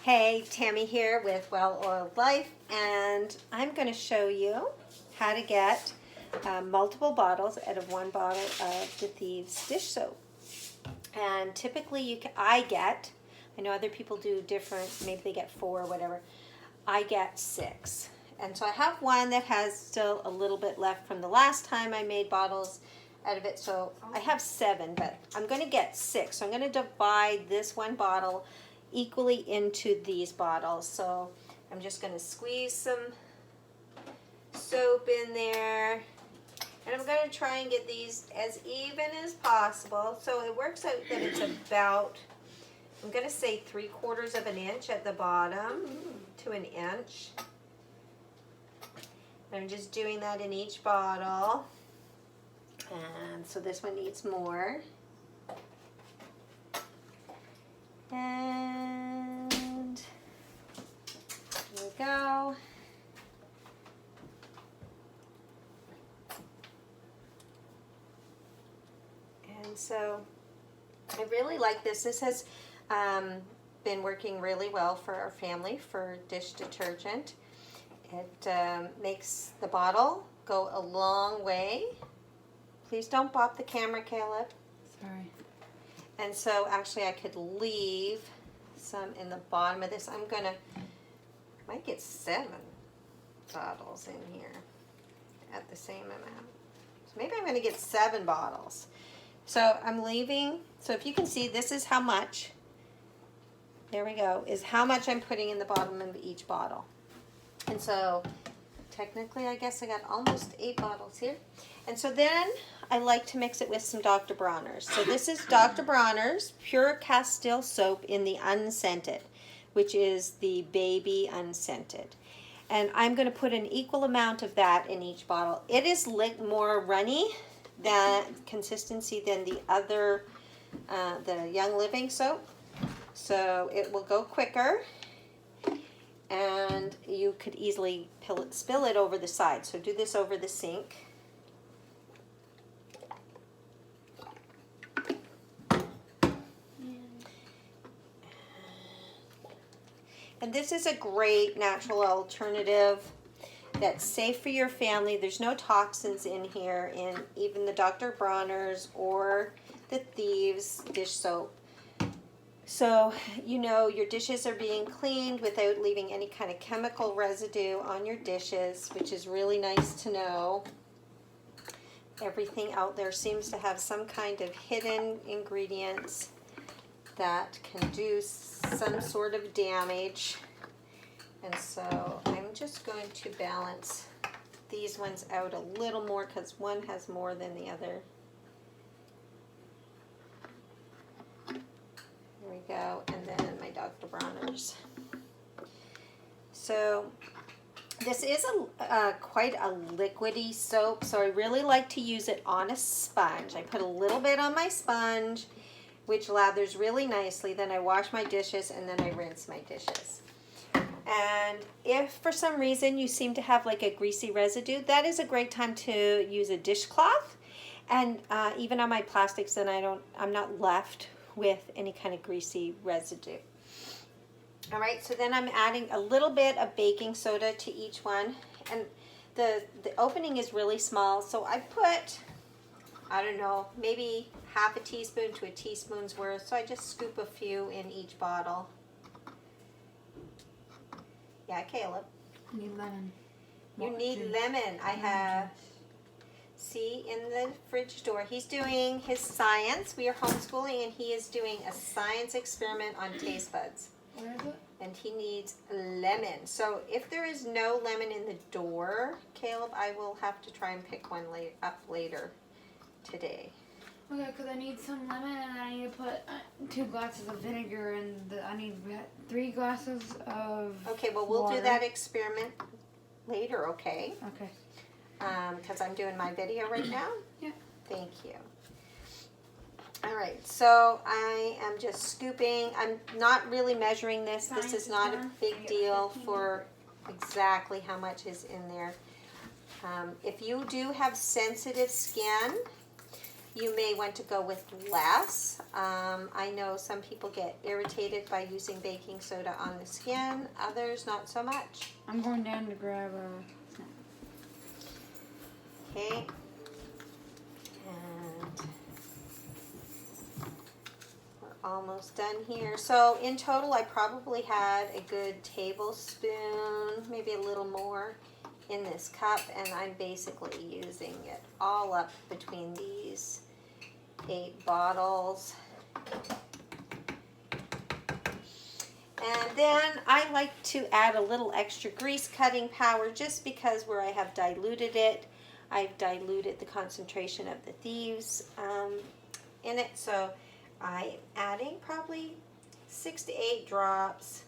Hey, Tammy here with Well Oiled Life, and I'm going to show you how to get multiple bottles out of one bottle of the Thieves dish soap. And typically I know other people do different, maybe they get 4 or whatever. I get 6. And so I have one that has still a little bit left from the last time I made bottles out of it. So I have 7, but I'm going to get 6. So I'm going to divide this one bottle equally into these bottles. So I'm just going to squeeze some soap in there, and I'm going to try and get these as even as possible. So it works out that it's about, I'm going to say 3/4 of an inch at the bottom to an inch. I'm just doing that in each bottle. And so this one needs more. And here we go. And so I really like this. This has been working really well for our family for dish detergent. It makes the bottle go a long way. Please don't bop the camera, Caleb. Sorry. And so actually I could leave some in the bottom of this. Might get 7 bottles in here at the same amount. So maybe I'm gonna get 7 bottles. So I'm leaving, so if you can see, this is how much, there we go, is how much I'm putting in the bottom of each bottle. And so technically I guess I got almost 8 bottles here. And so then I like to mix it with some Dr. Bronner's. So this is Dr. Bronner's Pure Castile Soap in the unscented, which is the baby unscented. And I'm going to put an equal amount of that in each bottle. It is more runny consistency than the other, the Young Living soap. So it will go quicker. And you could easily spill it over the side. So do this over the sink. And this is a great natural alternative that's safe for your family. There's no toxins in here in even the Dr. Bronner's or the Thieves dish soap. So you know your dishes are being cleaned without leaving any kind of chemical residue on your dishes, which is really nice to know. Everything out there seems to have some kind of hidden ingredients that can do some sort of damage. And so I'm just going to balance these ones out a little more because one has more than the other. There we go, and then my Dr. Bronner's. So this is quite a liquidy soap, so I really like to use it on a sponge. I put a little bit on my sponge, which lathers really nicely. Then I wash my dishes, and then I rinse my dishes. And if for some reason you seem to have like a greasy residue, that is a great time to use a dishcloth. And even on my plastics, then I'm not left with any kind of greasy residue. All right, so then I'm adding a little bit of baking soda to each one. And the opening is really small, so I put, I don't know, maybe half a teaspoon to a teaspoon's worth. So I just scoop a few in each bottle. Yeah, Caleb. I need lemon. You need lemon. I have, see, in the fridge door, he's doing his science. We are homeschooling, and he is doing a science experiment on taste buds. Where is it? And he needs lemon. So if there is no lemon in the door, Caleb, I will have to try and pick one up later today. Okay, because I need some lemon, and I need to put 2 glasses of vinegar, and I need 3 glasses of Okay, well, we'll water. do that experiment later, okay? Okay. Because I'm doing my video right now. Yeah. Thank you. All right, so I am just scooping. I'm not really measuring this. This is not a big deal for exactly how much is in there. If you do have sensitive skin, you may want to go with less. I know some people get irritated by using baking soda on the skin, others not so much. I'm going down to grab a snack. Okay. And we're almost done here. So in total, I probably had a good tablespoon, maybe a little more in this cup, and I'm basically using it all up between these 8 bottles. And then I like to add a little extra grease cutting power just because where I have diluted it, I've diluted the concentration of the Thieves in it. So I'm adding probably 6 to 8 drops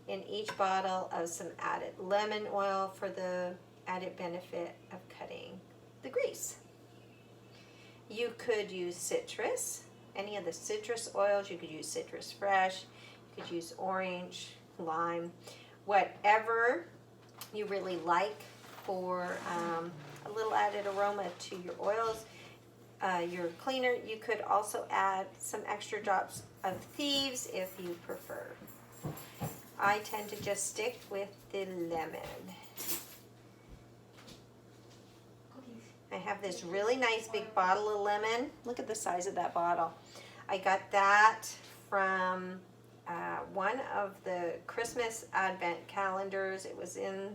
in each bottle of some added lemon oil for the added benefit of cutting the grease. You could use citrus, any of the citrus oils. You could use citrus fresh, you could use orange, lime, whatever you really like for a little added aroma to your oils. Your cleaner, you could also add some extra drops of Thieves if you prefer. I tend to just stick with the lemon. I have this really nice big bottle of lemon. Look at the size of that bottle. I got that from one of the Christmas Advent calendars. It was in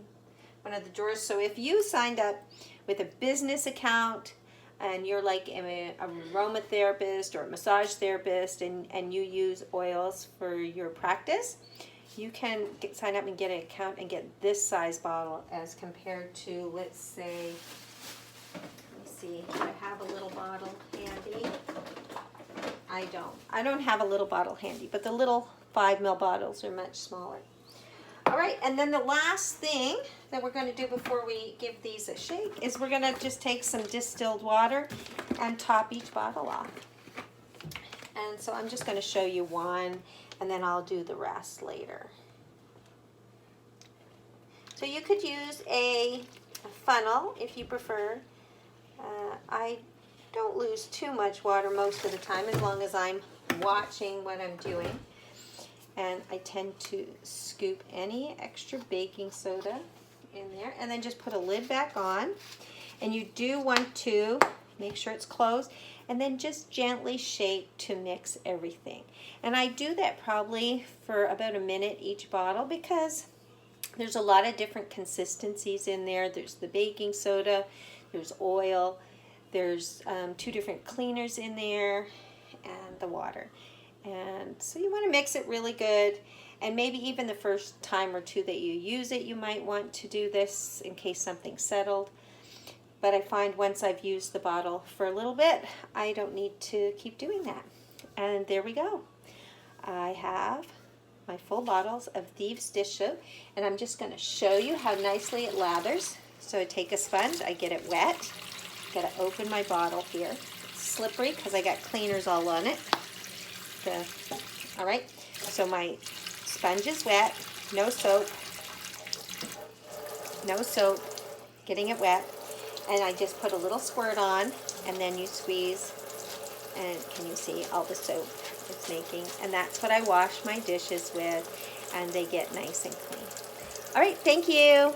one of the drawers. So if you signed up with a business account and you're like an aromatherapist or a massage therapist and you use oils for your practice, you can sign up and get an account and get this size bottle as compared to, let's say, let me see, do I have a little bottle handy? I don't have a little bottle handy, but the little 5 ml bottles are much smaller. All right, and then the last thing that we're going to do before we give these a shake is we're going to just take some distilled water and top each bottle off. And so I'm just going to show you one, and then I'll do the rest later. So you could use a funnel if you prefer. I don't lose too much water most of the time as long as I'm watching what I'm doing. And I tend to scoop any extra baking soda in there and then just put a lid back on. And you do want to make sure it's closed and then just gently shake to mix everything. And I do that probably for about a minute each bottle because there's a lot of different consistencies in there. There's the baking soda, there's oil, there's 2 different cleaners in there, and the water. And so you want to mix it really good. And maybe even the first time or 2 that you use it, you might want to do this in case something's settled. But I find once I've used the bottle for a little bit, I don't need to keep doing that. And there we go. I have my full bottles of Thieves dish soap, and I'm just going to show you how nicely it lathers. So I take a sponge, I get it wet, got to open my bottle here. It's slippery because I got cleaners all on it. All right, so my sponge is wet, no soap, getting it wet, and I just put a little squirt on, and then you squeeze, and can you see all the soap it's making? And that's what I wash my dishes with, and they get nice and clean. All right, thank you.